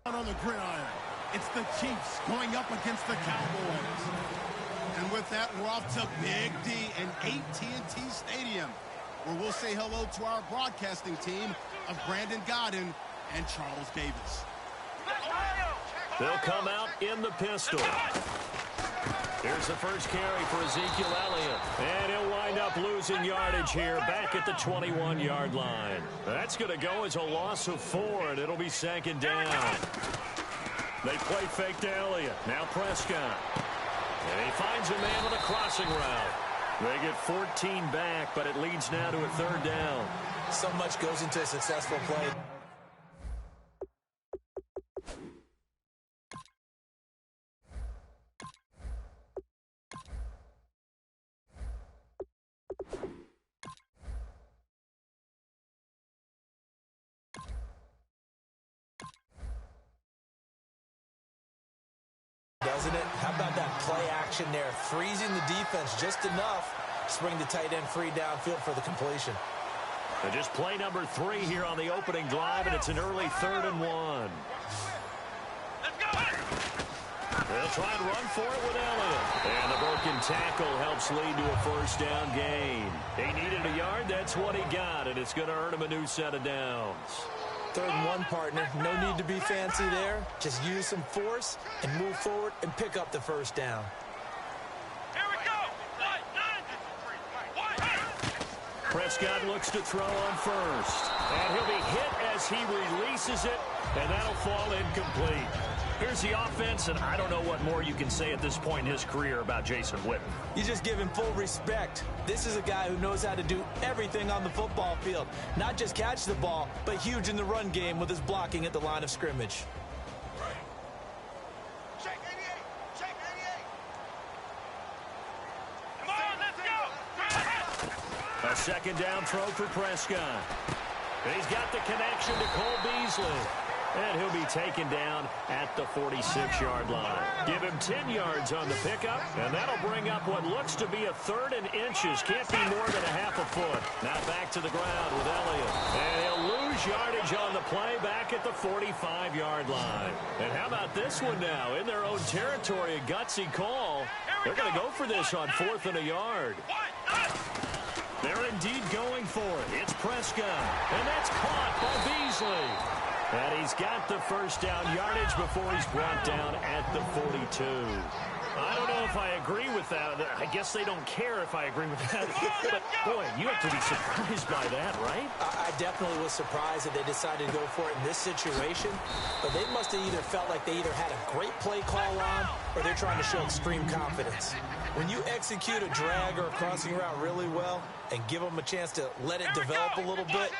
On the gridiron, it's the Chiefs going up against the Cowboys. And with that, we're off to Big D in AT&T Stadium, where we'll say hello to our broadcasting team of Brandon Godden and Charles Davis. They'll come out in the pistol. Here's the first carry for Ezekiel Elliott. And he'll wind up losing yardage here back at the 21-yard line. That's going to go as a loss of 4, and it'll be second down. They play fake to Elliott. Now Prescott. And he finds a man with a crossing route. They get 14 back, but it leads now to a third down. So much goes into a successful play. Doesn't it? How about that play action there? Freezing the defense just enough to bring the tight end free downfield for the completion. And just play number 3 here on the opening drive, and it's an early 3rd and 1. They'll try and run for it with Elliott. And the broken tackle helps lead to a first down gain. He needed a yard. That's what he got, and it's going to earn him a new set of downs. 3rd and 1, partner. No need to be fancy there. Just use some force and move forward and pick up the first down. Here we go. Prescott looks to throw on first. And he'll be hit as he releases it, and that'll fall incomplete. Here's the offense, and I don't know what more you can say at this point in his career about Jason Witten. You just give him full respect. This is a guy who knows how to do everything on the football field. Not just catch the ball, but huge in the run game with his blocking at the line of scrimmage. Check 88. Check 88. Come on, let's go. A second down throw for Prescott. He's got the connection to Cole Beasley. And he'll be taken down at the 46-yard line. Give him 10 yards on the pickup, and that'll bring up what looks to be a 3rd and inches. Can't be more than a half a foot. Now back to the ground with Elliott. And he'll lose yardage on the play back at the 45-yard line. And how about this one now? In their own territory, a gutsy call. They're going to go for this on 4th and a yard. They're indeed going for it. It's Prescott, and that's caught by Beasley. And he's got the first down yardage before he's brought down at the 42. I don't know if I agree with that. I guess they don't care if I agree with that. But, boy, you have to be surprised by that, right? I definitely was surprised that they decided to go for it in this situation. But they must have either felt like they either had a great play call on or they're trying to show extreme confidence. When you execute a drag or a crossing route really well and give them a chance to let it develop a little bit,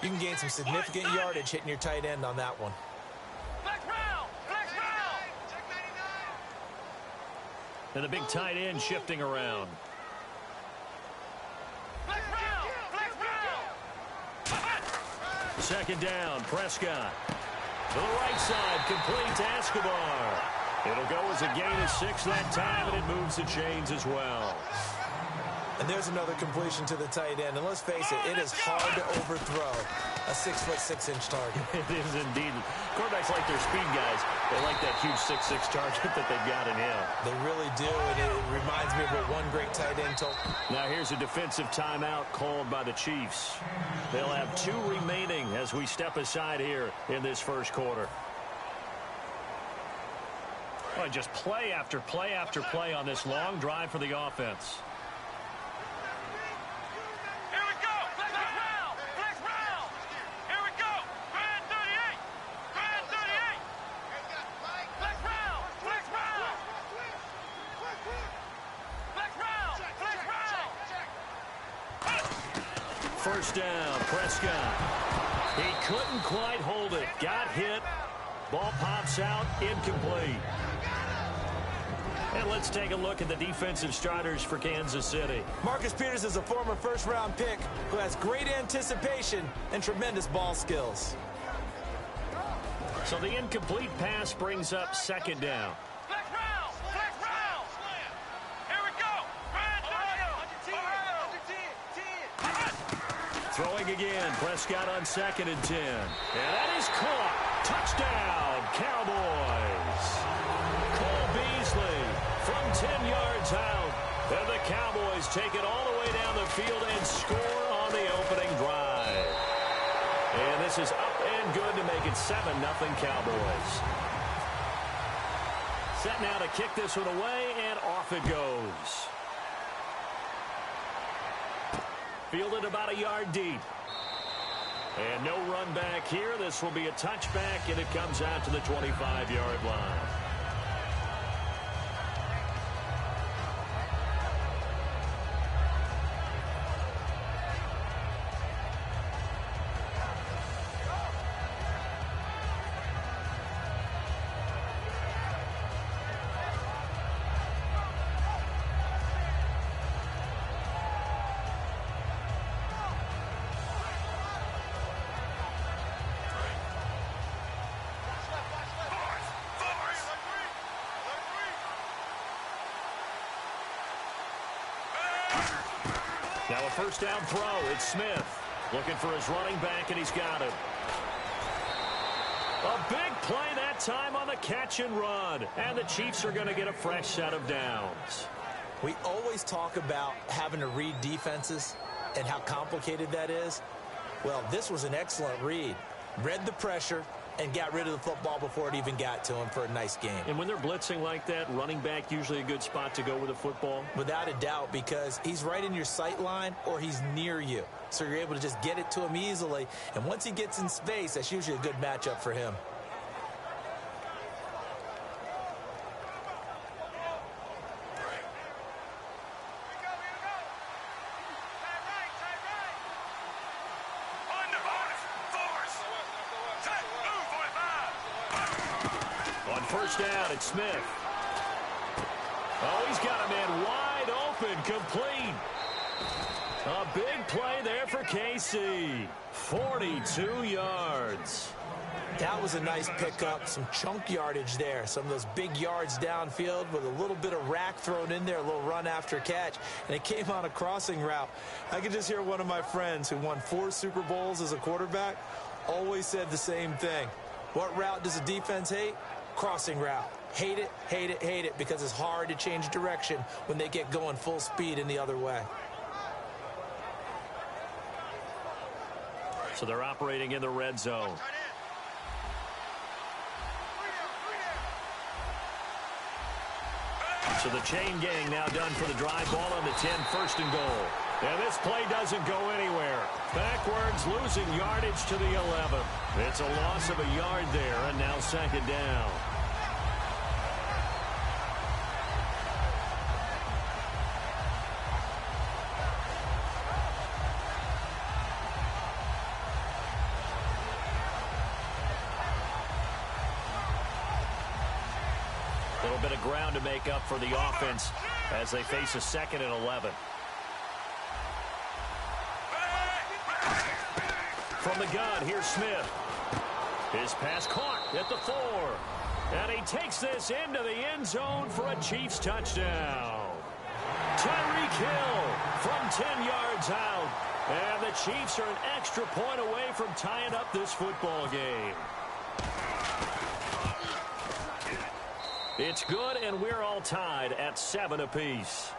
you can gain some significant yardage hitting your tight end on that one. And the big tight end shifting around. Second down, Prescott. To the right side, complete to Escobar. It'll go as a gain of 6 that time, and it moves the chains as well. And there's another completion to the tight end. And let's face it, it is hard to overthrow a 6'6" target. It is indeed. Quarterbacks like their speed guys. They like that huge 6'6" target that they've got in him. They really do, and it reminds me of what one great tight end told. Now here's a defensive timeout called by the Chiefs. They'll have 2 remaining as we step aside here in this first quarter. Well, just play after play after play on this long drive for the offense. First down, Prescott. He couldn't quite hold it. Got hit. Ball pops out, incomplete. And let's take a look at the defensive starters for Kansas City. Marcus Peters is a former first-round pick who has great anticipation and tremendous ball skills. So the incomplete pass brings up second down. Throwing again, Prescott on 2nd and 10. And that is caught. Touchdown, Cowboys. Cole Beasley from 10 yards out. And the Cowboys take it all the way down the field and score on the opening drive. And this is up and good to make it 7-0 Cowboys. Set now to kick this one away, and off it goes. Fielded about a yard deep. And no run back here. This will be a touchback, and it comes out to the 25-yard line. Now a first down throw. It's Smith looking for his running back, and he's got him. A big play that time on the catch and run. And the Chiefs are going to get a fresh set of downs. We always talk about having to read defenses and how complicated that is. Well, this was an excellent read. Read the pressure and got rid of the football before it even got to him for a nice game. And when they're blitzing like that, running back usually a good spot to go with the football? Without a doubt, because he's right in your sight line or he's near you. So you're able to just get it to him easily. And once he gets in space, that's usually a good matchup for him. First down, it's Smith. Oh, he's got a man wide open, complete. A big play there for KC. 42 yards. That was a nice pickup, some chunk yardage there. Some of those big yards downfield with a little bit of rack thrown in there, a little run after catch. And it came on a crossing route. I could just hear one of my friends who won 4 Super Bowls as a quarterback always said the same thing. What route does a defense hate? Crossing route. Hate it, hate it, hate it, because it's hard to change direction when they get going full speed in the other way. So they're operating in the red zone. So the chain gang now done for the drive. Ball on the 10, first and goal. And this play doesn't go anywhere. Backwards, losing yardage to the 11. It's a loss of a yard there, and now second down. A little bit of ground to make up for the offense as they face a 2nd and 11. From the gun, here's Smith. His pass caught at the 4. And he takes this into the end zone for a Chiefs touchdown. Tyreek Hill from 10 yards out. And the Chiefs are an extra point away from tying up this football game. It's good, and we're all tied at 7 apiece.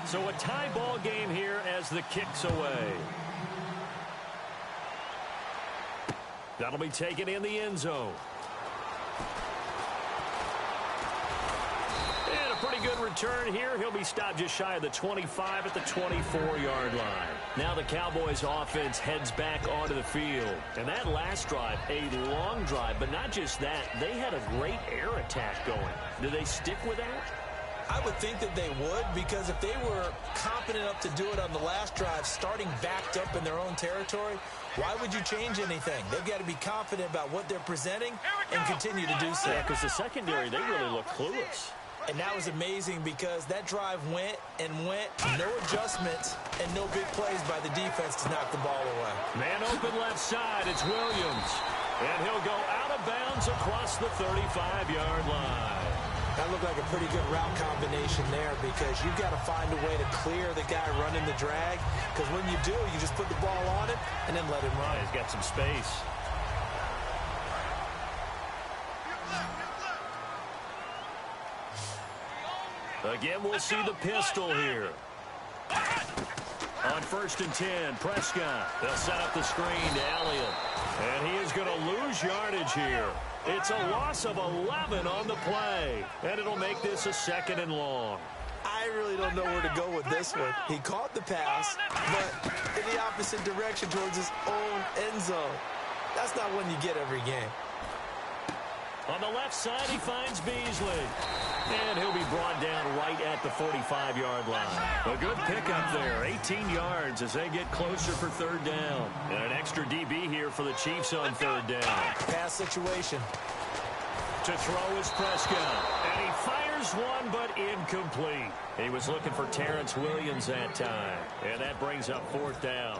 So a tie ball game here as the kick's away. That'll be taken in the end zone. And a pretty good return here. He'll be stopped just shy of the 25 at the 24-yard line. Now the Cowboys offense heads back onto the field. And that last drive, a long drive, but not just that. They had a great air attack going. Do they stick with that? I would think that they would, because if they were confident enough to do it on the last drive, starting backed up in their own territory, why would you change anything? They've got to be confident about what they're presenting and continue to do so. Yeah, because the secondary, they really look clueless. And that was amazing because that drive went and went, no adjustments, and no big plays by the defense to knock the ball away. Man open left side, it's Williams. And he'll go out of bounds across the 35-yard line. That looked like a pretty good route combination there because you've got to find a way to clear the guy running the drag, because when you do, you just put the ball on it and then let him run. He's got some space. Again, we'll see the pistol here. On 1st and 10, Prescott. They'll set up the screen to Elliott. And he is going to lose yardage here. It's a loss of 11 on the play. And it'll make this a 2nd and long. I really don't know where to go with this one. He caught the pass, but in the opposite direction towards his own end zone. That's not one you get every game. On the left side, he finds Beasley. And he'll be brought down right at the 45-yard line. A good pickup there, 18 yards as they get closer for 3rd down. And an extra DB here for the Chiefs on 3rd down. Pass situation. To throw is Prescott. And he fires one, but incomplete. He was looking for Terrence Williams that time. And that brings up 4th down.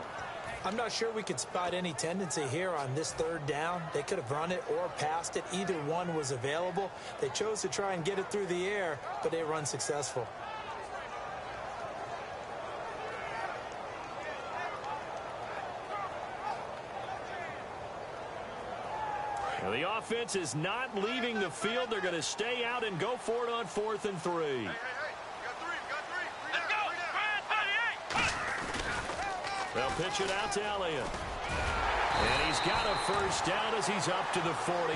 I'm not sure we could spot any tendency here on this 3rd down. They could have run it or passed it. Either one was available. They chose to try and get it through the air, but they were unsuccessful. Well, the offense is not leaving the field. They're going to stay out and go for it on 4th and 3. They'll pitch it out to Elliott. And he's got a 1st down as he's up to the 48.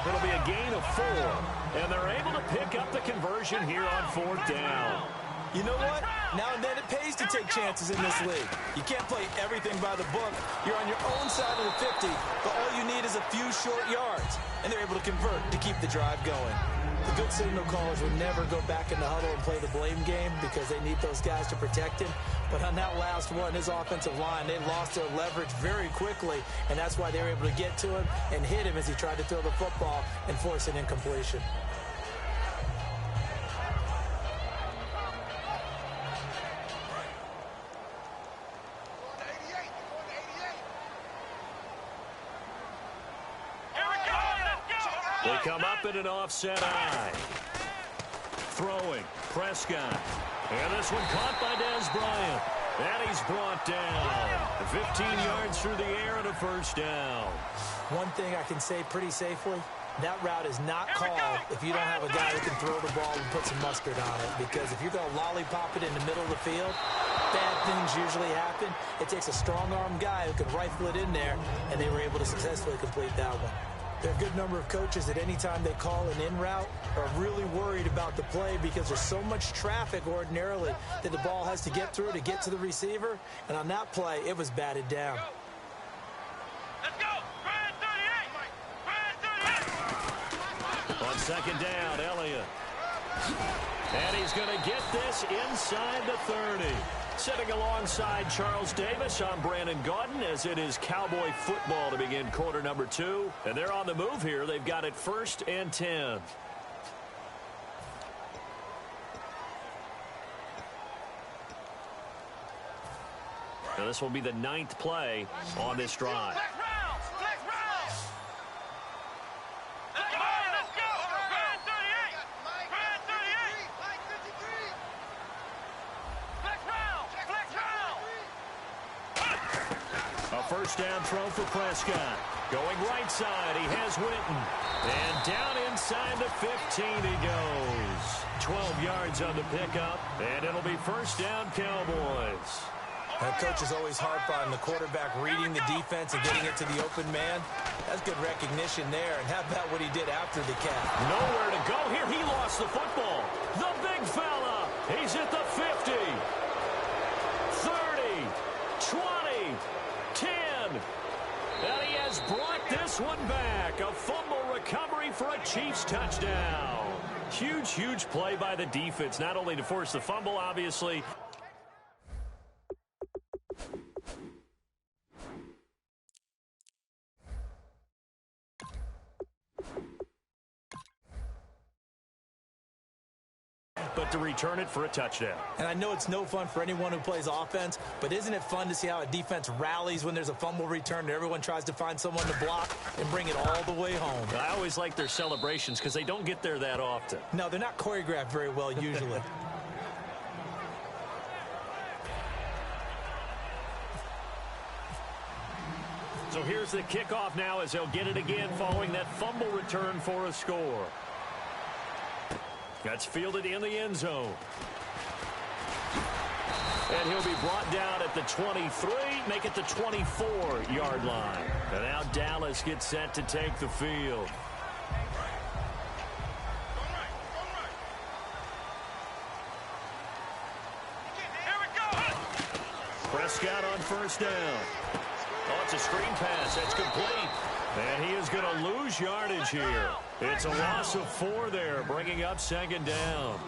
It'll be a gain of 4. And they're able to pick up the conversion here on 4th down. You know what? Now and then it pays to take chances in this league. You can't play everything by the book. You're on your own side of the 50, but all you need is a few short yards. And they're able to convert to keep the drive going. The good signal callers would never go back in the huddle and play the blame game because they need those guys to protect him. But on that last one, his offensive line, they lost their leverage very quickly, and that's why they were able to get to him and hit him as he tried to throw the football and force an incompletion. They come up in an offset eye. Throwing, Prescott. And this one caught by Dez Bryant. And he's brought down. 15 yards through the air and a 1st down. One thing I can say pretty safely, that route is not called if you don't have a guy who can throw the ball and put some mustard on it. Because if you're going to lollipop it in the middle of the field, bad things usually happen. It takes a strong-arm guy who can rifle it in there, and they were able to successfully complete that one. There are a good number of coaches that any time they call an in route are really worried about the play because there's so much traffic ordinarily that the ball has to get through to get to the receiver. And on that play, it was batted down. Let's go. On 2nd down, Elliott. And he's going to get this inside the 30. Sitting alongside Charles Davis, I'm Brandon Gaudin as it is Cowboy football to begin quarter number 2. And they're on the move here. They've got it 1st and 10. Now this will be the 9th play on this drive. A 1st down throw for Prescott. Going right side, he has Witten. And down inside the 15 he goes. 12 yards on the pickup, and it'll be 1st down Cowboys. Coaches always harp on the quarterback reading the defense and getting it to the open man. That's good recognition there. And how about what he did after the catch? Nowhere to go here. He lost the football. The big fella. He's at the 50. 30. 20. 10. And he has brought this one back. A fumble recovery for a Chiefs touchdown. Huge, huge play by the defense. Not only to force the fumble, obviously, to return it for a touchdown. And I know it's no fun for anyone who plays offense, but isn't it fun to see how a defense rallies when there's a fumble return and everyone tries to find someone to block and bring it all the way home? I always like their celebrations because they don't get there that often. No, they're not choreographed very well usually. So here's the kickoff now as they'll get it again following that fumble return for a score. That's fielded in the end zone. And he'll be brought down at the 23, make it the 24-yard line. And now Dallas gets set to take the field. Prescott on first down. Oh, it's a screen pass. That's complete. And he is going to lose yardage here. It's a loss of 4 there, bringing up second down.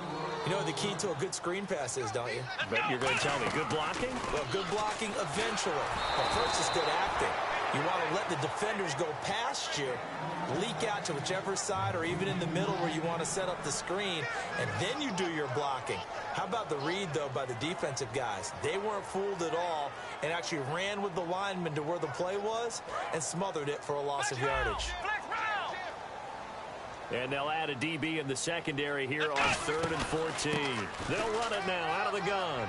You know what the key to a good screen pass is, don't you? Bet you're going to tell me. Good blocking? Well, good blocking eventually. But first is good acting. You want to let the defenders go past you, leak out to whichever side or even in the middle where you want to set up the screen, and then you do your blocking. How about the read, though, by the defensive guys? They weren't fooled at all and actually ran with the lineman to where the play was and smothered it for a loss of yardage. And they'll add a DB in the secondary here on 3rd and 14. They'll run it now out of the gun.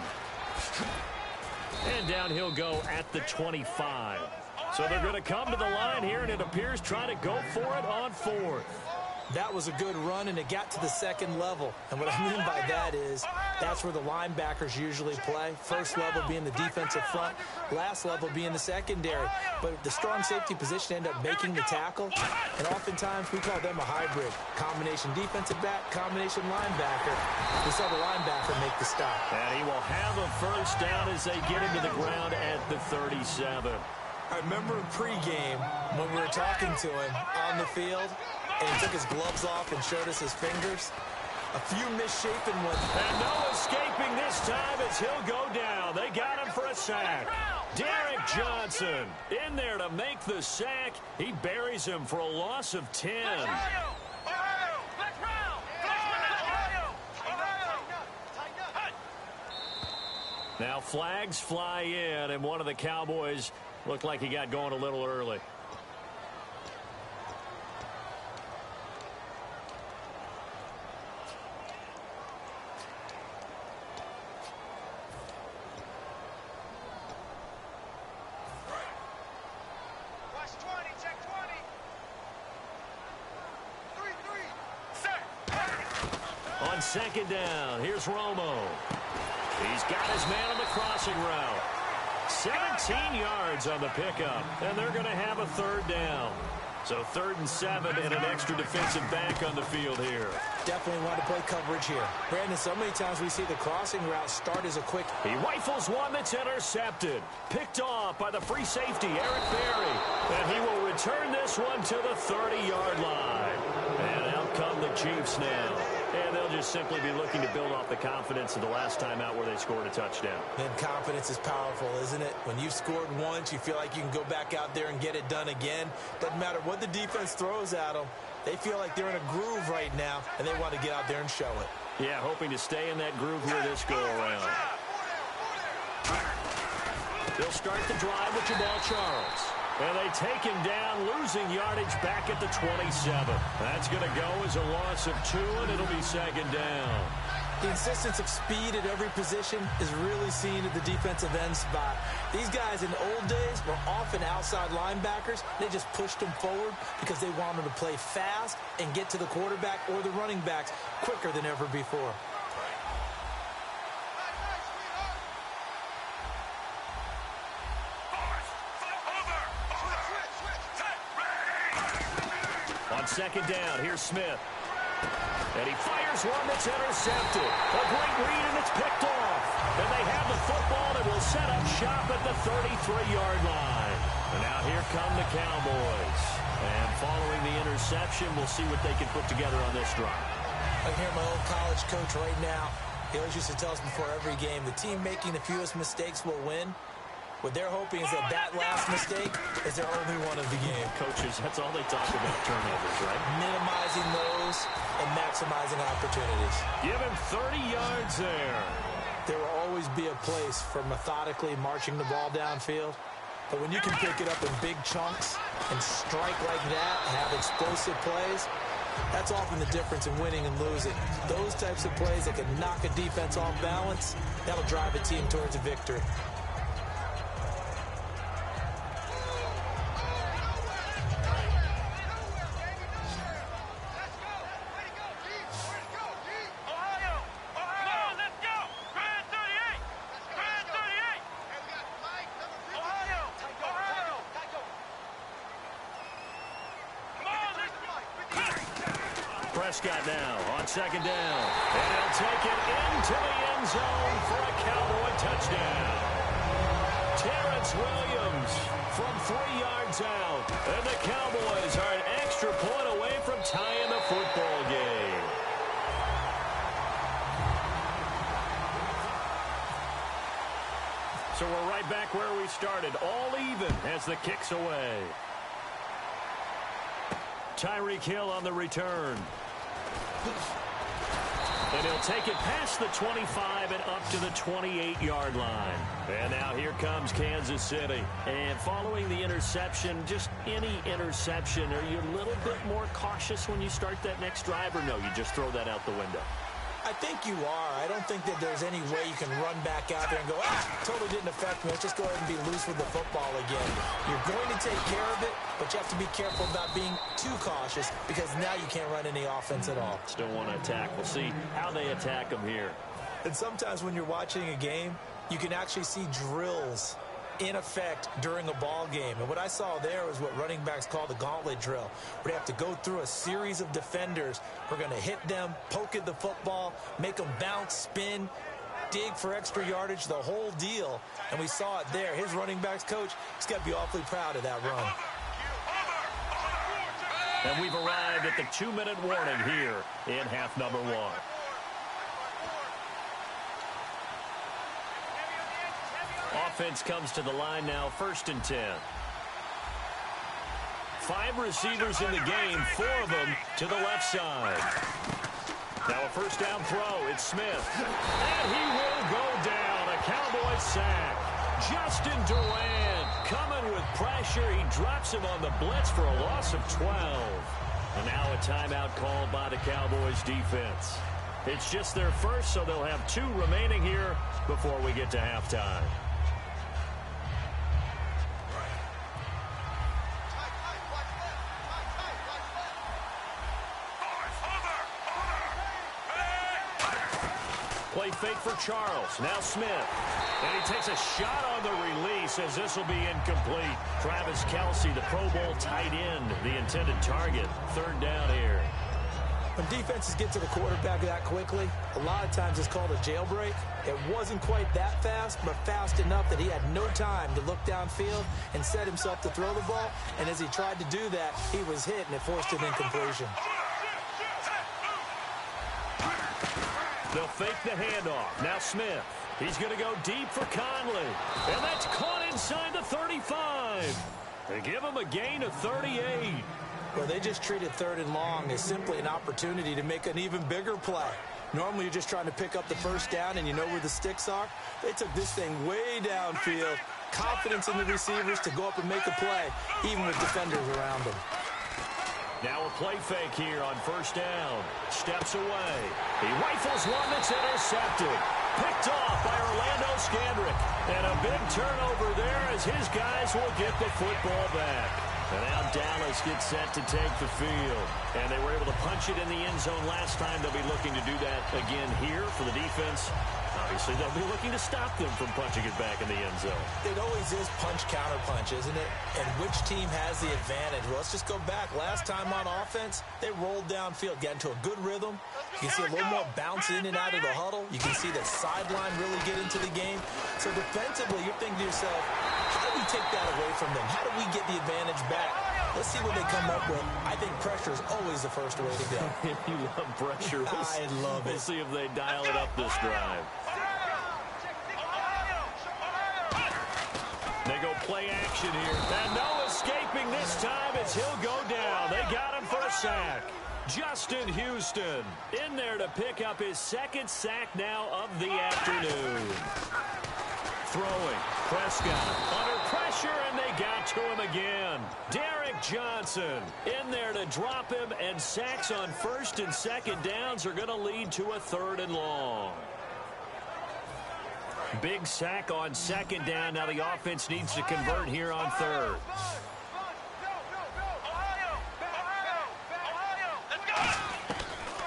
And down he'll go at the 25. So they're going to come to the line here, and it appears trying to go for it on 4th. That was a good run, and it got to the second level. And what I mean by that is that's where the linebackers usually play. First level being the defensive front, last level being the secondary. But the strong safety position ended up making the tackle, and oftentimes we call them a hybrid. Combination defensive back, combination linebacker. We saw the linebacker make the stop. And he will have a first down as they get him to the ground at the 37. I remember pregame when we were talking to him on the field, and he took his gloves off and showed us his fingers. A few misshapen ones. And no escaping this time as he'll go down. They got him for a sack. Derek Johnson in there to make the sack. He buries him for a loss of 10. Now flags fly in, and one of the Cowboys looked like he got going a little early. On second down, here's Romo. He's got his man on the crossing route. 17 yards on the pickup, and they're going to have a 3rd down. So 3rd and 7 and an extra defensive back on the field here. Definitely want to play coverage here. Brandon, so many times we see the crossing route start as a quick. He rifles one that's intercepted. Picked off by the free safety, Eric Berry. And he will return this one to the 30-yard line. And out come the Chiefs now. And they'll just simply be looking to build off the confidence of the last time out where they scored a touchdown. And confidence is powerful, isn't it? When you've scored once, you feel like you can go back out there and get it done again. Doesn't matter what the defense throws at them. They feel like they're in a groove right now, and they want to get out there and show it. Yeah, hoping to stay in that groove here this go-around. They'll start the drive with Jamal Charles. And they take him down, losing yardage back at the 27. That's going to go as a loss of 2, and it'll be second down. The insistence of speed at every position is really seen at the defensive end spot. These guys in the old days were often outside linebackers. They just pushed them forward because they wanted to play fast and get to the quarterback or the running backs quicker than ever before. On second down, here's Smith. And he fires one that's intercepted. A great read, and it's picked off. And they have the football that will set up shop at the 33-yard line. And now here come the Cowboys. And following the interception, we'll see what they can put together on this drive. I hear my old college coach right now. He always used to tell us before every game, the team making the fewest mistakes will win. What they're hoping is that last mistake is their only one of the game. Coaches, that's all they talk about, turnovers, right? Minimizing those and maximizing opportunities. Give him 30 yards there. There will always be a place for methodically marching the ball downfield. But when you can pick it up in big chunks and strike like that, have explosive plays, that's often the difference in winning and losing. Those types of plays that can knock a defense off balance, that'll drive a team towards a victory. Prescott now on second down. And he'll take it into the end zone for a Cowboy touchdown. Terrence Williams from 3 yards out. And the Cowboys are an extra point away from tying the football game. So we're right back where we started, all even as the kick's away. Tyreek Hill on the return. And he'll take it past the 25 and up to the 28-yard line. And now here comes Kansas City. And following the interception, just any interception, are you a little bit more cautious when you start that next drive, or no, you just throw that out the window? I think you are. I don't think that there's any way you can run back out there and go, totally didn't affect me. Let's just go ahead and be loose with the football again. You're going to take care of it, but you have to be careful about being too cautious because now you can't run any offense at all. Still want to attack. We'll see how they attack them here. And sometimes when you're watching a game, you can actually see drills in effect during a ball game. And what I saw there was what running backs call the gauntlet drill, where they have to go through a series of defenders. We're going to hit them, poke at the football, make them bounce, spin, dig for extra yardage, the whole deal. And we saw it there. His running backs coach, he's got to be awfully proud of that run. And we've arrived at the 2-minute warning here in half number 1. Offense comes to the line now, 1st and 10. 5 receivers in the game, 4 of them to the left side. Now a first down throw, it's Smith. And he will go down, a Cowboy sack. Justin Durant coming with pressure. He drops him on the blitz for a loss of 12. And now a timeout called by the Cowboys defense. It's just their first, so they'll have 2 remaining here before we get to halftime. Play fake for Charles. Now Smith. And he takes a shot on the release as this will be incomplete. Travis Kelce, the Pro Bowl tight end, the intended target. 3rd down here. When defenses get to the quarterback that quickly, a lot of times it's called a jailbreak. It wasn't quite that fast, but fast enough that he had no time to look downfield and set himself to throw the ball. And as he tried to do that, he was hit, and it forced an incompletion. They'll fake the handoff. Now Smith. He's going to go deep for Conley. And that's caught inside the 35. They give him a gain of 38. Well, they just treated 3rd and long as simply an opportunity to make an even bigger play. Normally, you're just trying to pick up the first down and you know where the sticks are. They took this thing way downfield. Confidence in the receivers to go up and make a play, even with defenders around them. Now a play fake here on 1st down. Steps away. He rifles one that's intercepted. Picked off by Orlando Scandrick. And a big turnover there as his guys will get the football back. And now Dallas gets set to take the field. And they were able to punch it in the end zone last time. They'll be looking to do that again here for the defense. Obviously, they'll be looking to stop them from punching it back in the end zone. It always is punch-counter-punch, isn't it? And which team has the advantage? Well, let's just go back. Last time on offense, they rolled downfield, got into a good rhythm. You can see a little more bounce in and out of the huddle. You can see the sideline really get into the game. So defensively, you're thinking to yourself, how do we take that away from them? How do we get the advantage back? Let's see what they come up with. I think pressure is always the first way to go. You love pressure. I love it. We'll see if they dial it up this drive. play action here. And no escaping this time as he'll go down. They got him for a sack. Justin Houston in there to pick up his second sack now of the afternoon. Throwing. Prescott under pressure, and they got to him again. Derek Johnson in there to drop him, and sacks on first and second downs are going to lead to a 3rd and long. Big sack on second down. Now the offense needs to convert here on 3rd.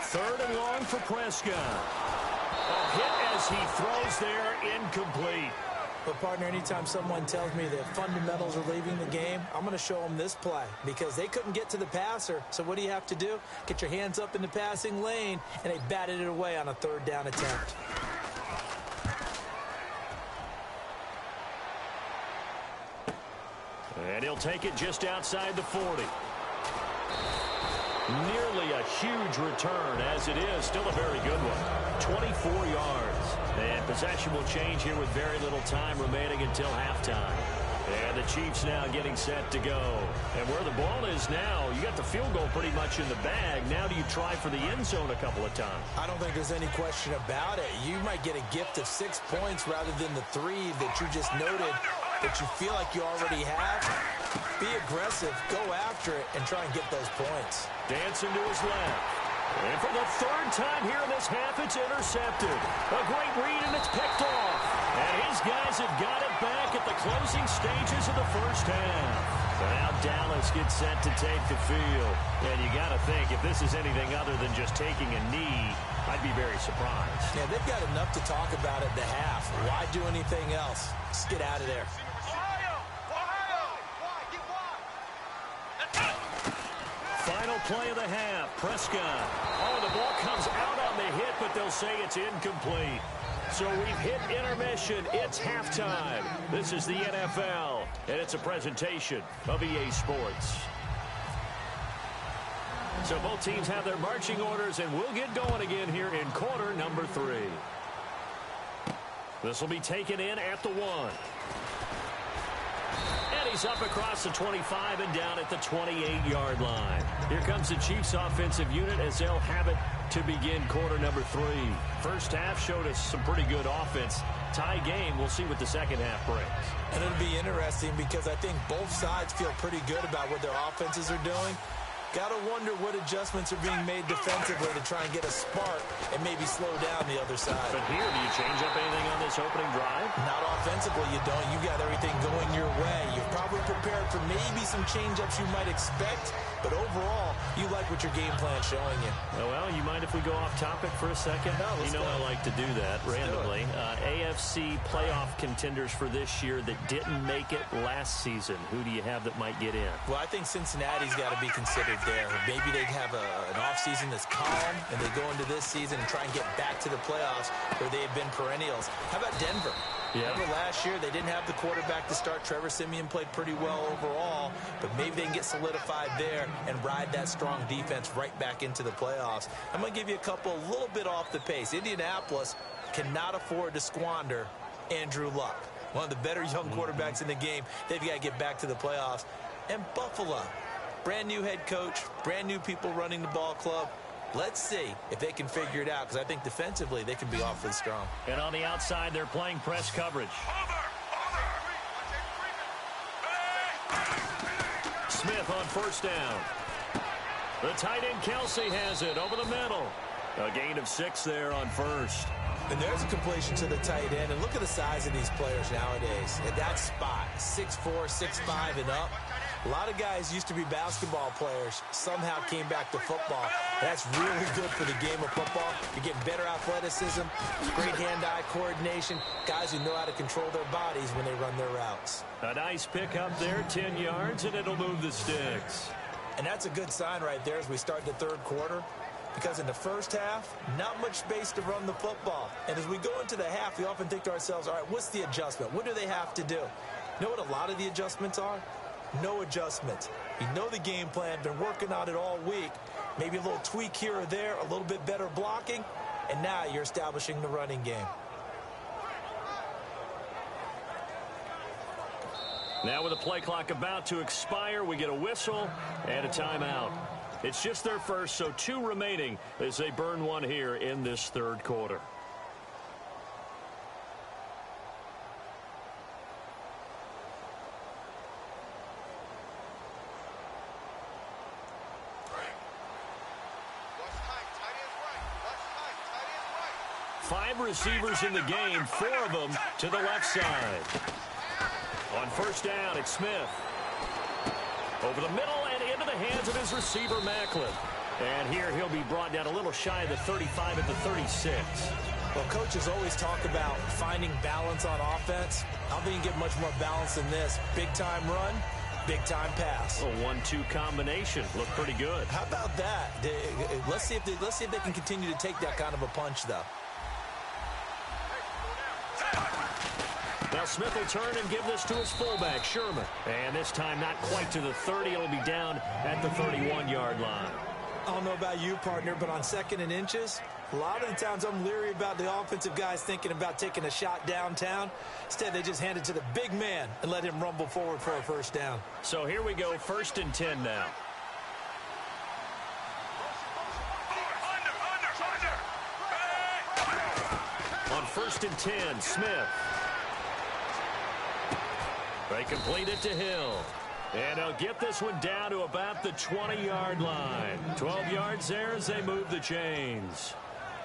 3rd and long for Prescott. A hit as he throws there, incomplete. But, partner, anytime someone tells me that fundamentals are leaving the game, I'm going to show them this play because they couldn't get to the passer. So what do you have to do? Get your hands up in the passing lane, and they batted it away on a 3rd down attempt. And he'll take it just outside the 40. Nearly a huge return, as it is. Still a very good one. 24 yards. And possession will change here with very little time remaining until halftime. And the Chiefs now getting set to go. And where the ball is now, you got the field goal pretty much in the bag. Now do you try for the end zone a couple of times? I don't think there's any question about it. You might get a gift of 6 points rather than the 3 that you just noted that you feel like you already have. Be aggressive, go after it, and try and get those points. Dancing to his left. And for the 3rd time here in this half, it's intercepted. A great read, and it's picked off. And his guys have got it back at the closing stages of the first half. So now Dallas gets set to take the field. And you got to think, if this is anything other than just taking a knee, I'd be very surprised. Yeah, they've got enough to talk about at the half. Why do anything else? Just get out of there. Final play of the half. Prescott. Oh, the ball comes out on the hit, but they'll say it's incomplete. So we've hit intermission. It's halftime. This is the NFL, and it's a presentation of EA Sports. So both teams have their marching orders, and we'll get going again here in quarter number 3. This will be taken in at the 1. And he's up across the 25 and down at the 28-yard line. Here comes the Chiefs offensive unit as they'll have it to begin quarter number 3. First half showed us some pretty good offense. Tie game. We'll see what the second half brings. And it'll be interesting because I think both sides feel pretty good about what their offenses are doing. Got to wonder what adjustments are being made defensively to try and get a spark and maybe slow down the other side. But here, do you change up anything on this opening drive? Not offensively, you don't. You got everything going your way. You've probably prepared for maybe some change-ups you might expect, but overall, you like what your game plan's showing you. Oh, well, you mind if we go off topic for a second? No, let's go. I like to do that randomly. AFC playoff contenders for this year that didn't make it last season. Who do you have that might get in? Well, I think Cincinnati's got to be considered there. Maybe they have an offseason that's calm, and they go into this season and try and get back to the playoffs where they have been perennials. How about Denver? Yeah. Remember last year, they didn't have the quarterback to start. Trevor Siemian played pretty well overall, but maybe they can get solidified there and ride that strong defense right back into the playoffs. I'm going to give you a couple a little bit off the pace. Indianapolis cannot afford to squander Andrew Luck, one of the better young quarterbacks in the game. They've got to get back to the playoffs. And Buffalo, brand new head coach, brand new people running the ball club. Let's see if they can figure it out, because I think defensively they can be awfully strong. And on the outside, they're playing press coverage. Smith on first down. The tight end Kelsey has it over the middle. A gain of 6 there on first. And there's a completion to the tight end. And look at the size of these players nowadays. At that spot, 6'4", 6'5", and up. A lot of guys used to be basketball players, somehow came back to football. That's really good for the game of football. You're getting better athleticism, great hand-eye coordination, guys who know how to control their bodies when they run their routes. A nice pickup there, 10 yards, and it'll move the sticks. And that's a good sign right there as we start the third quarter, because in the first half, not much space to run the football. And as we go into the half, we often think to ourselves, all right, what's the adjustment? What do they have to do? You know what a lot of the adjustments are? No adjustments. You know the game plan, been working on it all week. Maybe a little tweak here or there, a little bit better blocking, and now you're establishing the running game. Now with the play clock about to expire, we get a whistle and a timeout. It's just their first, so 2 remaining as they burn one here in this third quarter. Five receivers in the game, 4 of them to the left side. On first down, it's Smith. Over the middle and into the hands of his receiver, Macklin. And here he'll be brought down a little shy of the 35 at the 36. Well, coaches always talk about finding balance on offense. I don't think you can get much more balance than this. Big-time run, big-time pass. A 1-2 combination. Looked pretty good. How about that? Let's see if they can continue to take that kind of a punch, though. Now Smith will turn and give this to his fullback, Sherman. And this time not quite to the 30. It'll be down at the 31-yard line. I don't know about you, partner, but on 2nd and inches, a lot of the times I'm leery about the offensive guys thinking about taking a shot downtown. Instead, they just hand it to the big man and let him rumble forward for a first down. So here we go, 1st and 10 now. On 1st and 10, Smith. They complete it to Hill. And they'll get this one down to about the 20-yard line. 12 yards there as they move the chains.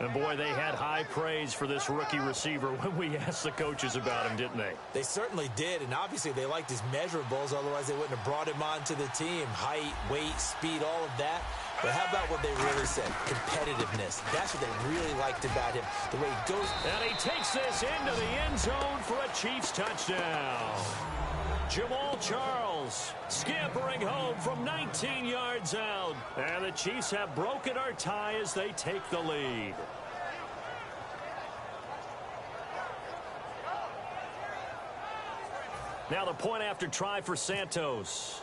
And, boy, they had high praise for this rookie receiver when we asked the coaches about him, didn't they? They certainly did, and obviously they liked his measurables. Otherwise, they wouldn't have brought him onto the team. Height, weight, speed, all of that. But how about what they really said? Competitiveness. That's what they really liked about him. The way he goes. And he takes this into the end zone for a Chiefs touchdown. Jamal Charles scampering home from 19 yards out. And the Chiefs have broken our tie as they take the lead. Now the point after try for Santos.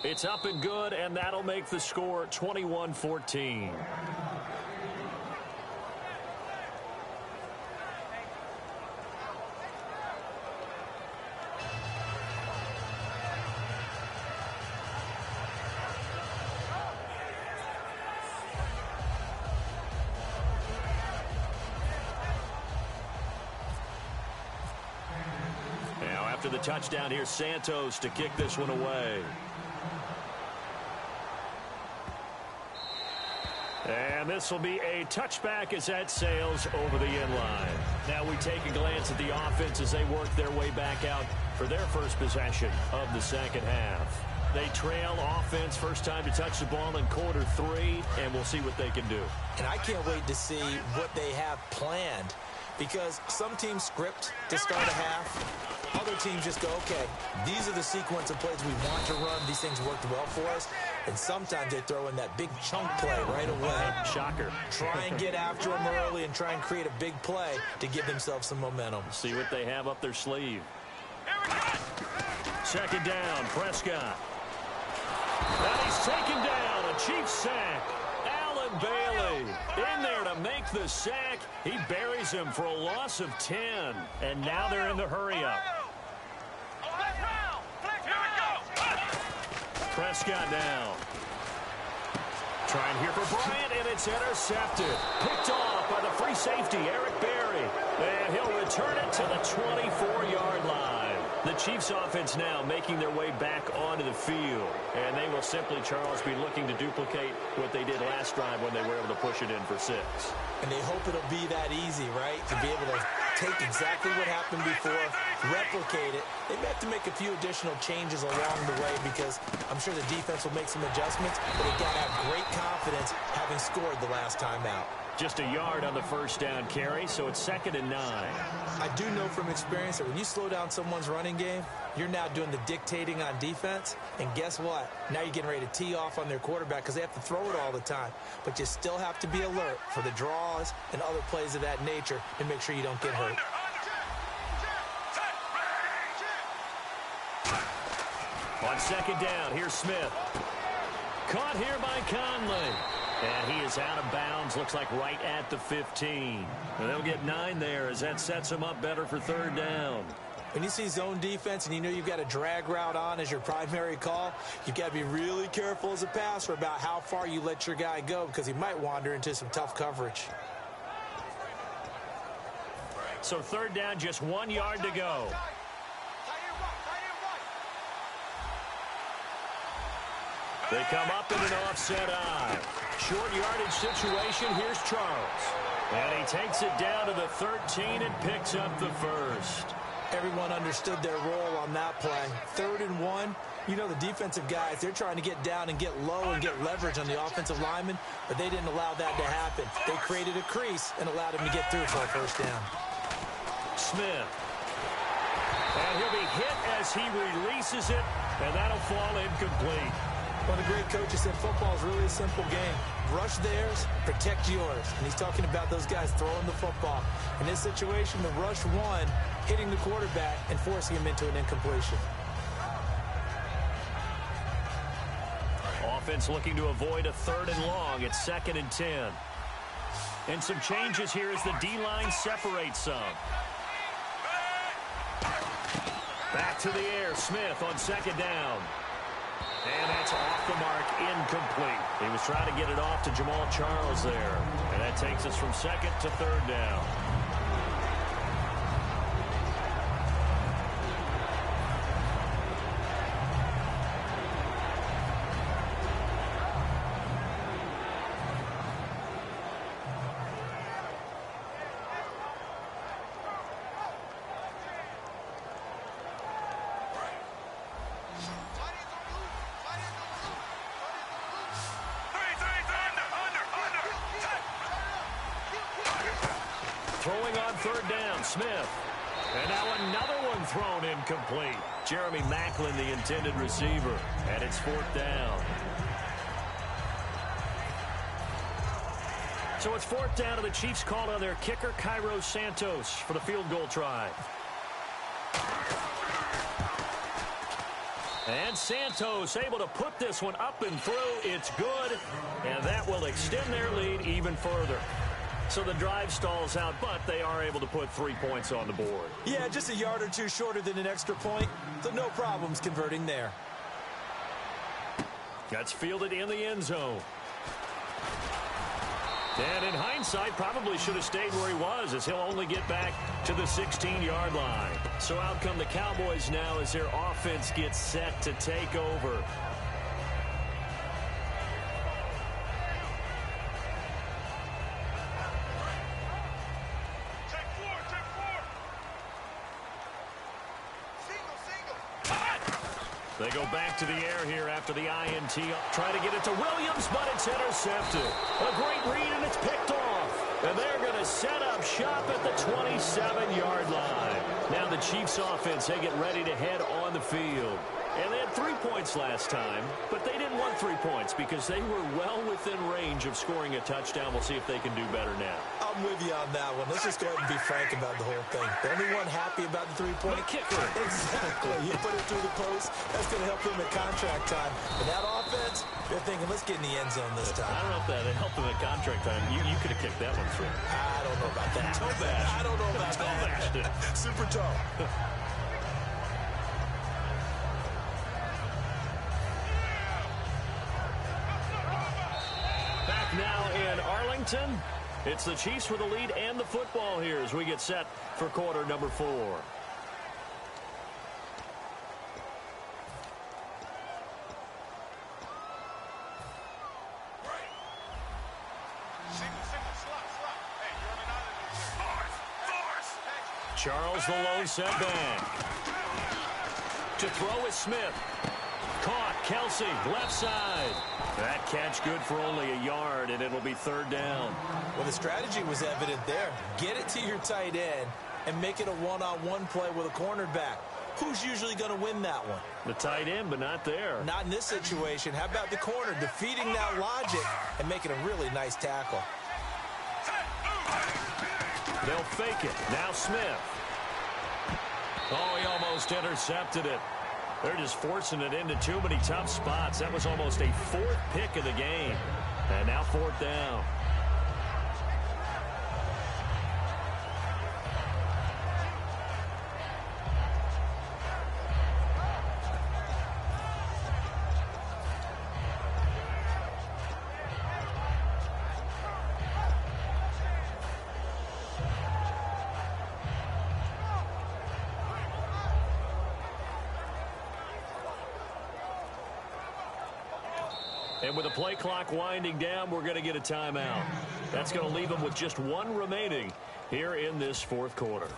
It's up and good, and that'll make the score 21-14. After the touchdown, here's Santos to kick this one away. And this will be a touchback as that sails over the end line. Now we take a glance at the offense as they work their way back out for their first possession of the second half. They trail offense, first time to touch the ball in quarter 3, and we'll see what they can do. And I can't wait to see what they have planned, because some teams script to start a half. Other teams just go, okay, these are the sequence of plays we want to run. These things worked well for us. And sometimes they throw in that big chunk play right away. Shocker. Try and get after them early and try and create a big play to give themselves some momentum. See what they have up their sleeve. Second down, Prescott. And he's taken down. A Chiefs sack. Allen Bailey in there to make the sack. He buries him for a loss of 10. And now they're in the hurry-up. Prescott now. Trying here for Bryant, and it's intercepted. Picked off by the free safety, Eric Berry. And he'll return it to the 24-yard line. The Chiefs offense now making their way back onto the field. And they will simply, Charles, be looking to duplicate what they did last drive when they were able to push it in for 6. And they hope it'll be that easy, right? To be able to take exactly what happened before, replicate it. They may have to make a few additional changes along the way because I'm sure the defense will make some adjustments, but they've got to have great confidence having scored the last time out. Just a yard on the first down carry, so it's 2nd and 9. I do know from experience that when you slow down someone's running game, you're now doing the dictating on defense. And guess what? Now you're getting ready to tee off on their quarterback because they have to throw it all the time. But you still have to be alert for the draws and other plays of that nature to make sure you don't get hurt. On second down, here's Smith. Caught here by Conley. And he is out of bounds, looks like right at the 15. And they'll get 9 there as that sets him up better for third down. When you see zone defense and you know you've got a drag route on as your primary call, you've got to be really careful as a passer about how far you let your guy go because he might wander into some tough coverage. So third down, just 1 yard to go. They come up in an offset eye. Short yardage situation. Here's Charles. And he takes it down to the 13 and picks up the first. Everyone understood their role on that play. 3rd and 1. You know the defensive guys, they're trying to get down and get low and get leverage on the offensive lineman, but they didn't allow that to happen. They created a crease and allowed him to get through for a first down. Smith. And he'll be hit as he releases it, and that'll fall incomplete. One of the great coaches said football is really a simple game. Rush theirs, protect yours. And he's talking about those guys throwing the football. In this situation, the rush one, hitting the quarterback and forcing him into an incompletion. Offense looking to avoid a 3rd and long. It's 2nd and 10. And some changes here as the D-line separates some. Back to the air. Smith on 2nd down. And that's off the mark, incomplete. He was trying to get it off to Jamal Charles there. And that takes us from 2nd to 3rd down. Throwing on 3rd down, Smith. And now another one thrown incomplete. Jeremy Macklin, the intended receiver. And it's 4th down. So it's 4th down, and the Chiefs call on their kicker, Cairo Santos, for the field goal try. And Santos able to put this one up and through. It's good, and that will extend their lead even further. So the drive stalls out, but they are able to put 3 points on the board. Yeah, just a yard or two shorter than an extra point, so no problems converting there. That's fielded in the end zone. And in hindsight, probably should have stayed where he was, as he'll only get back to the 16-yard line. So out come the Cowboys now as their offense gets set to take over. They go back to the air here after the INT. Try to get it to Williams, but it's intercepted. A great read, and it's picked off. And they're going to set up shop at the 27-yard line. Now the Chiefs offense, they get ready to head on the field. And they had 3 points last time, but they didn't want 3 points because they were well within range of scoring a touchdown. We'll see if they can do better now. I'm with you on that one. Let's just go ahead and be frank about the whole thing. The only one happy about the 3-point kicker. Exactly. You put it through the post. That's going to help him at contract time. And that offense, they're thinking, let's get in the end zone this time. I don't know if that helped him at contract time. You could have kicked that one through. I don't know about that. Toe bash. I don't know about that. Super toe. Back now in Arlington. It's the Chiefs with the lead and the football here as we get set for quarter number 4. Charles the lone setback. To throw is Smith. Caught. Kelsey, left side. That catch good for only a yard, and it'll be 3rd down. Well, the strategy was evident there. Get it to your tight end and make it a one-on-one play with a cornerback. Who's usually going to win that one? The tight end, but not there. Not in this situation. How about the corner defeating that logic and making a really nice tackle? They'll fake it. Now Smith. Oh, he almost intercepted it. They're just forcing it into too many tough spots. That was almost a 4th pick of the game. And now 4th down. And with the play clock winding down, we're going to get a timeout. That's going to leave them with just 1 remaining here in this 4th quarter.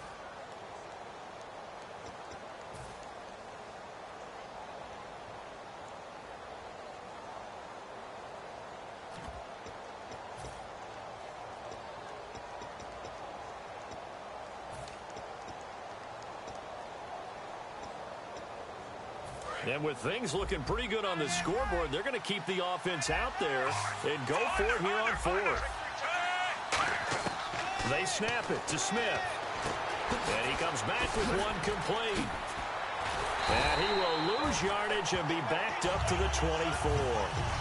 And with things looking pretty good on the scoreboard, they're going to keep the offense out there and go for it here on 4th. They snap it to Smith. And he comes back with 1 complete. And he will lose yardage and be backed up to the 24.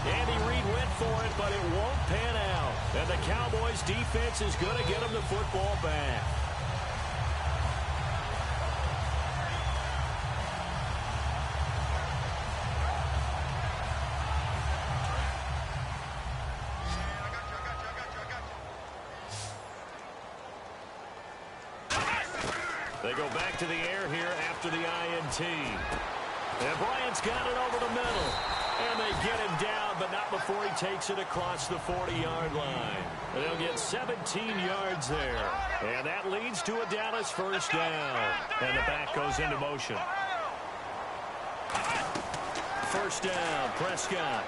Andy Reid went for it, but it won't pan out. And the Cowboys defense is going to get him the football back. They go back to the air here after the INT. And Bryant's got it over the middle. And they get him down, but not before he takes it across the 40-yard line. And they'll get 17 yards there. And that leads to a Dallas 1st down. And the back goes into motion. 1st down, Prescott.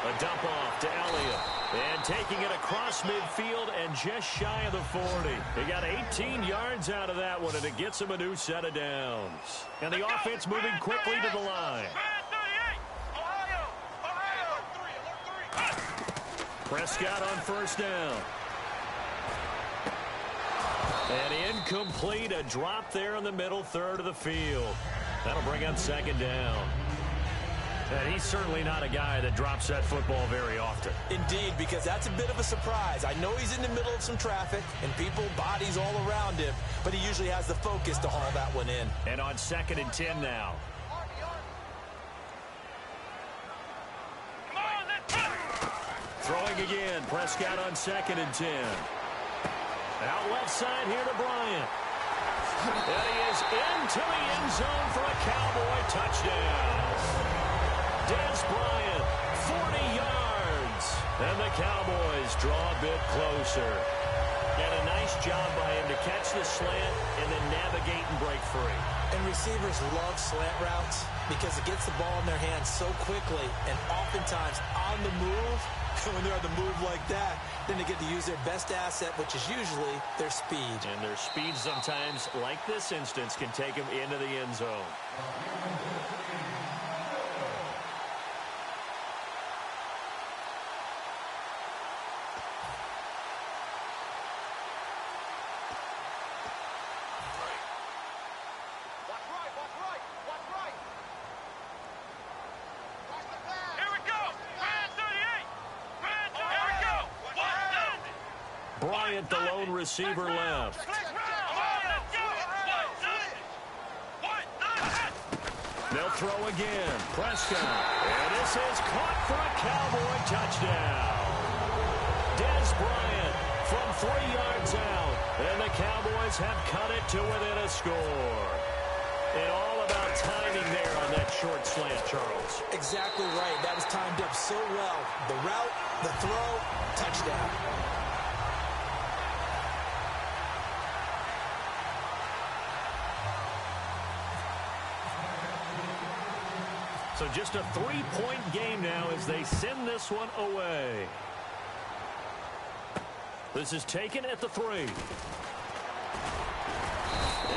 A dump off to Elliott. And taking it across midfield and just shy of the 40. They got 18 yards out of that one, and it gets them a new set of downs. And the offense moving quickly to the line. Prescott on 1st down. And incomplete, a drop there in the middle third of the field. That'll bring up 2nd down. And he's certainly not a guy that drops that football very often. Indeed, because that's a bit of a surprise. I know he's in the middle of some traffic and people, bodies all around him, but he usually has the focus to haul that one in. And on 2nd and 10 now. Throwing again, Prescott on 2nd and 10. Out left side here to Bryant. And he is into the end zone for a Cowboy touchdown. Dez Bryant, 40 yards. And the Cowboys draw a bit closer. And a nice job by him to catch the slant and then navigate and break free. And receivers love slant routes because it gets the ball in their hands so quickly and oftentimes on the move. When they're on the move like that, then they get to use their best asset, which is usually their speed. And their speed sometimes, like this instance, can take them into the end zone. Bryant, the lone receiver left. They'll throw again. Prescott. And this is caught for a Cowboy touchdown. Dez Bryant from 3 yards out. And the Cowboys have cut it to within a score. And all about timing there on that short slant, Charles. Exactly right. That was timed up so well. The route, the throw, touchdown. So just a 3-point game now as they send this one away. This is taken at the 3.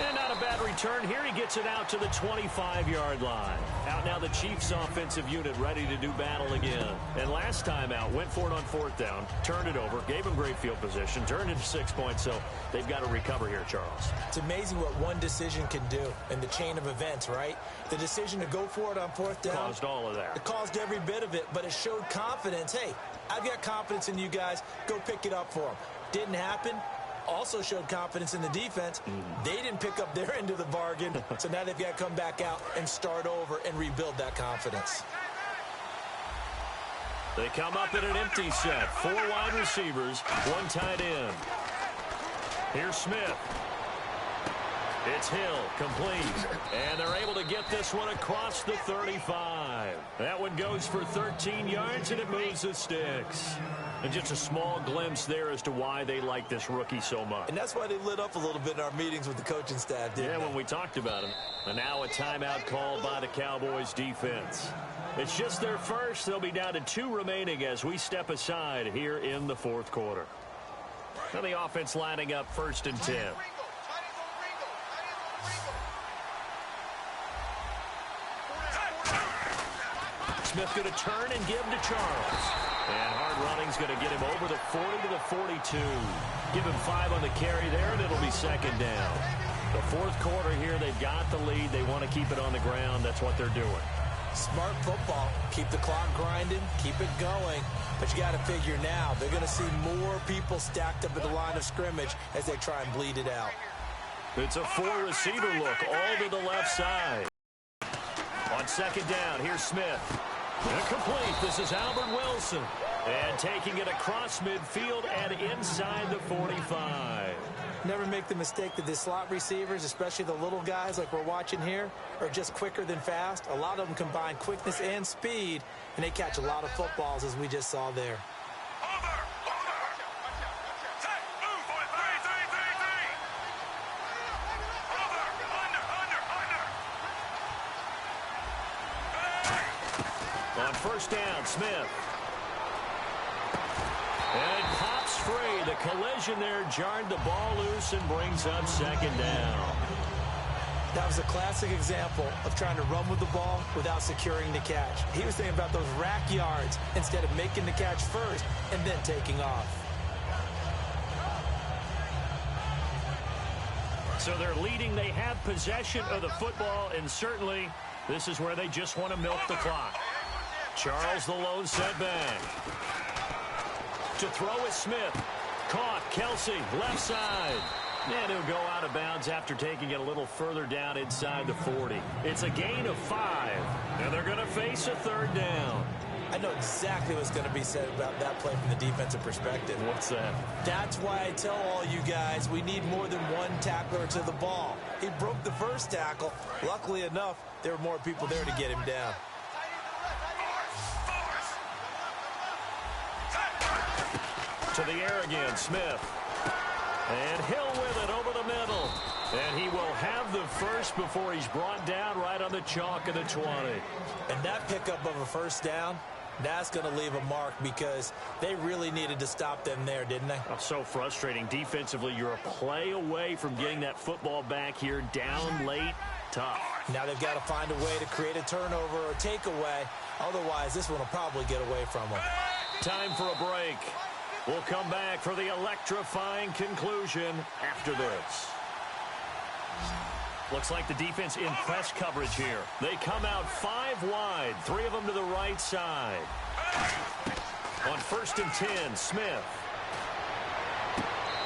And not a bad return here. He gets it out to the 25-yard line. Out now the Chiefs offensive unit ready to do battle again. And last time out, went for it on fourth down, turned it over, gave him great field position, turned into 6 points, so they've got to recover here, Charles. It's amazing what one decision can do in the chain of events, right? The decision to go for it on fourth down. Caused all of that. It caused every bit of it, but it showed confidence. Hey, I've got confidence in you guys. Go pick it up for them. Didn't happen. Also showed confidence in the defense. They didn't pick up their end of the bargain, so now they've got to come back out and start over and rebuild that confidence. They come up in an empty set. 4 wide receivers, 1 tight end. Here's Smith. It's Hill, complete. And they're able to get this one across the 35. That one goes for 13 yards, and it moves the sticks. And just a small glimpse there as to why they like this rookie so much. And that's why they lit up a little bit in our meetings with the coaching staff, didn't they? When we talked about him. And now a timeout called by the Cowboys defense. It's just their first. They'll be down to 2 remaining as we step aside here in the fourth quarter. Now the offense lining up 1st and 10. Smith going to turn and give to Charles. And hard running's going to get him over the 40 to the 42. Give him 5 on the carry there, and it'll be 2nd down. The fourth quarter here, they've got the lead. They want to keep it on the ground. That's what they're doing. Smart football. Keep the clock grinding. Keep it going. But you got to figure now, they're going to see more people stacked up at the line of scrimmage as they try and bleed it out. It's a 4-receiver look all to the left side. On 2nd down, here's Smith. Incomplete. This is Albert Wilson. And taking it across midfield and inside the 45. Never make the mistake that the slot receivers, especially the little guys like we're watching here, are just quicker than fast. A lot of them combine quickness and speed, and they catch a lot of footballs, as we just saw there. On 1st down, Smith. And pops free. The collision there jarred the ball loose and brings up 2nd down. That was a classic example of trying to run with the ball without securing the catch. He was thinking about those rack yards instead of making the catch first and then taking off. So they're leading. They have possession of the football, and certainly this is where they just want to milk the clock. Charles, the lone setback. To throw is Smith. Caught. Kelsey, left side. And he'll go out of bounds after taking it a little further down inside the 40. It's a gain of 5. And they're going to face a 3rd down. I know exactly what's going to be said about that play from the defensive perspective. What's that? That's why I tell all you guys we need more than one tackler to the ball. He broke the first tackle. Luckily enough, there were more people there to get him down. To the air again, Smith. And Hill with it over the middle. And he will have the first before he's brought down right on the chalk of the 20. And that pickup of a 1st down, that's going to leave a mark because they really needed to stop them there, didn't they? Oh, so frustrating. Defensively, you're a play away from getting that football back here down late. Tough. Now they've got to find a way to create a turnover or takeaway. Otherwise, this one will probably get away from them. Time for a break. We'll come back for the electrifying conclusion after this. Looks like the defense in press coverage here. They come out 5 wide, 3 of them to the right side. On 1st and 10, Smith.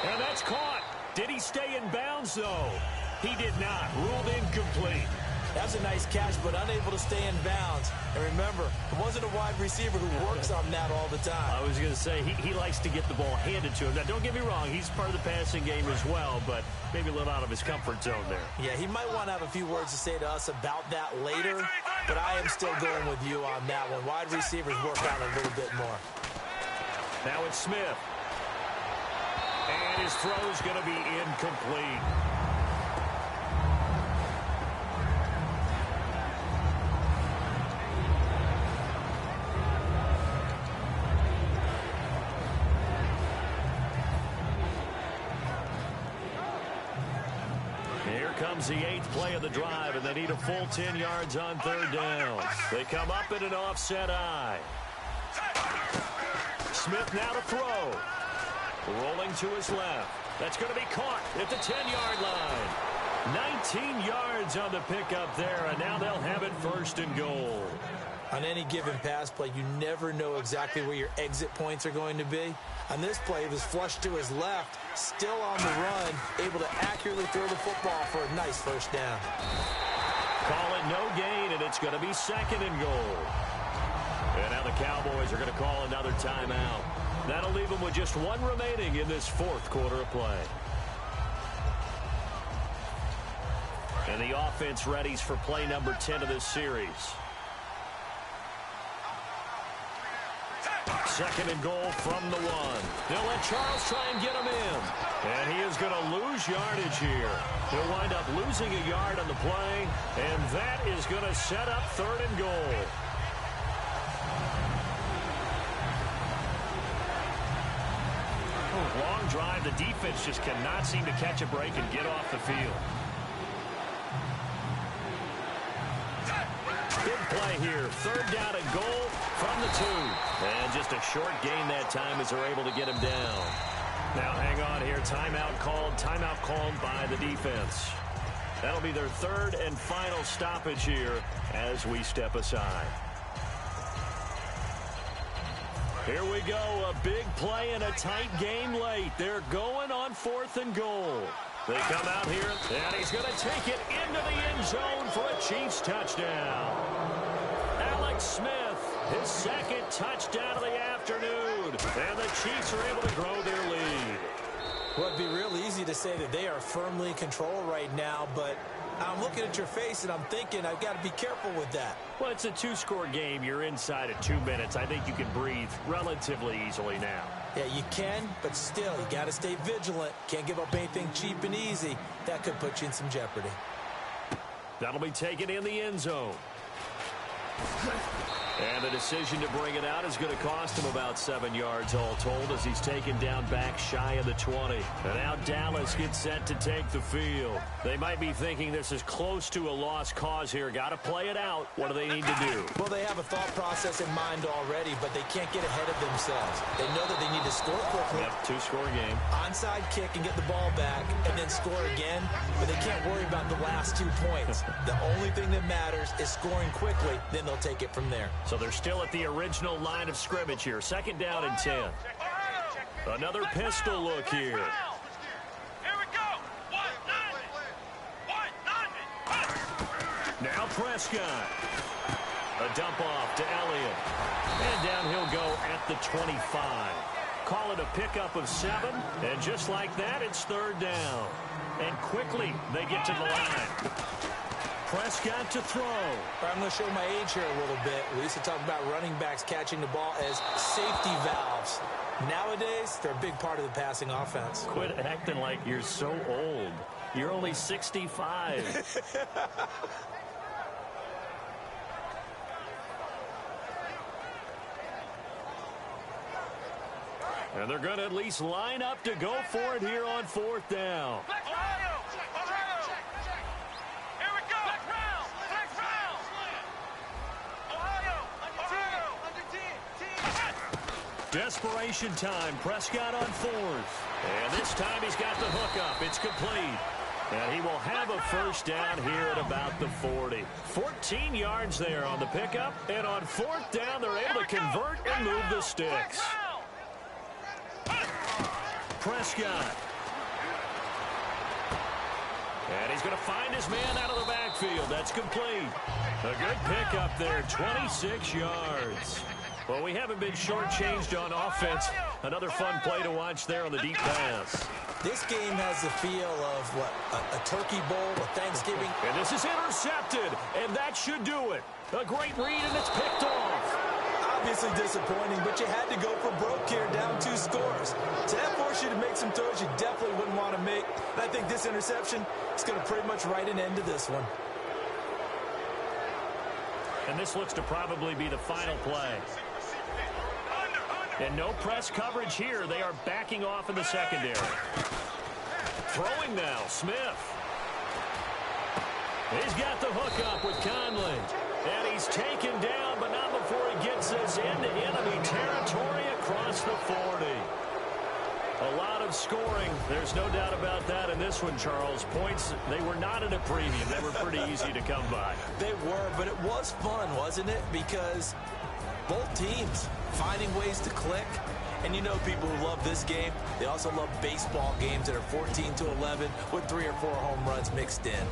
And that's caught. Did he stay in bounds, though? He did not. Ruled incomplete. That's a nice catch, but unable to stay in bounds. And remember, it wasn't a wide receiver who works on that all the time. I was going to say, he likes to get the ball handed to him. Now, don't get me wrong, he's part of the passing game as well, but maybe a little out of his comfort zone there. Yeah, he might want to have a few words to say to us about that later, but I am still going with you on that one. Wide receivers work on it a little bit more. Now it's Smith. And his throw is going to be incomplete. Here comes the 8th play of the drive, and they need a full 10 yards on 3rd down. They come up in an offset eye. Smith now to throw. Rolling to his left. That's going to be caught at the 10-yard line. 19 yards on the pickup there, and now they'll have it 1st and goal. On any given pass play, you never know exactly where your exit points are going to be. On this play, it was flushed to his left, still on the run, able to accurately throw the football for a nice 1st down. Call it no gain, and it's going to be 2nd and goal. And now the Cowboys are going to call another timeout. That'll leave them with just 1 remaining in this 4th quarter of play. And the offense readies for play number 10 of this series. 2nd and goal from the 1. They'll let Charles try and get him in. And he is going to lose yardage here. He'll wind up losing a yard on the play, and that is going to set up 3rd and goal. Long drive. The defense just cannot seem to catch a break and get off the field. Big play here. 3rd down and goal from the 2. And just a short gain that time as they're able to get him down. Now hang on here. Timeout called by the defense. That'll be their 3rd and final stoppage here as we step aside. Here we go. A big play and a tight game late. They're going on 4th and goal. They come out here, and he's going to take it into the end zone for a Chiefs touchdown. Alex Smith, his 2nd touchdown of the afternoon. And the Chiefs are able to grow their lead. Well, it'd be real easy to say that they are firmly in control right now, but I'm looking at your face, and I'm thinking I've got to be careful with that. Well, it's a 2-score game. You're inside of 2 minutes. I think you can breathe relatively easily now. Yeah, you can, but still, you got to stay vigilant. Can't give up anything cheap and easy. That could put you in some jeopardy. That'll be taken in the end zone. And the decision to bring it out is going to cost him about 7 yards all told as he's taken down back shy of the 20. And now Dallas gets set to take the field. They might be thinking this is close to a lost cause here. Got to play it out. What do they need to do? Well, they have a thought process in mind already, but they can't get ahead of themselves. They know that they need to score quickly. Yep, 2-score game. Onside kick and get the ball back and then score again, but they can't worry about the last 2 points. The only thing that matters is scoring quickly, then they'll take it from there. So they're still at the original line of scrimmage here. 2nd down and 10. Another pistol look here. Here we go. 1-9. Now Prescott. A dump off to Elliott. And down he'll go at the 25. Call it a pickup of 7. And just like that, it's 3rd down. And quickly they get to the line. Prescott to throw. I'm going to show my age here a little bit. We used to talk about running backs catching the ball as safety valves. Nowadays, they're a big part of the passing offense. Quit acting like you're so old. You're only 65. And they're going to at least line up to go for it here on 4th down. Desperation time. Prescott on 4th. And this time he's got the hook up. It's complete. And he will have a 1st down here at about the 40. 14 yards there on the pickup. And on 4th down, they're able to convert and move the sticks. Prescott. And he's going to find his man out of the backfield. That's complete. A good pickup there. 26 yards. Well, we haven't been shortchanged on offense. Another fun play to watch there on the deep pass. This game has the feel of, what, a turkey bowl, a Thanksgiving. And this is intercepted, and that should do it. A great read, and it's picked off. Obviously disappointing, but you had to go for broke here, down 2 scores. So that forced you to make some throws you definitely wouldn't want to make. And I think this interception is going to pretty much write an end to this one. And this looks to probably be the final play. And no press coverage here. They are backing off in the secondary. Throwing now, Smith. He's got the hookup with Conley. And he's taken down, but not before he gets us into enemy territory across the 40. A lot of scoring. There's no doubt about that in this one, Charles. Points, they were not at a premium. They were pretty easy to come by. They were, but it was fun, wasn't it? Because both teams finding ways to click. And you know people who love this game, they also love baseball games that are 14-11 with 3 or 4 home runs mixed in.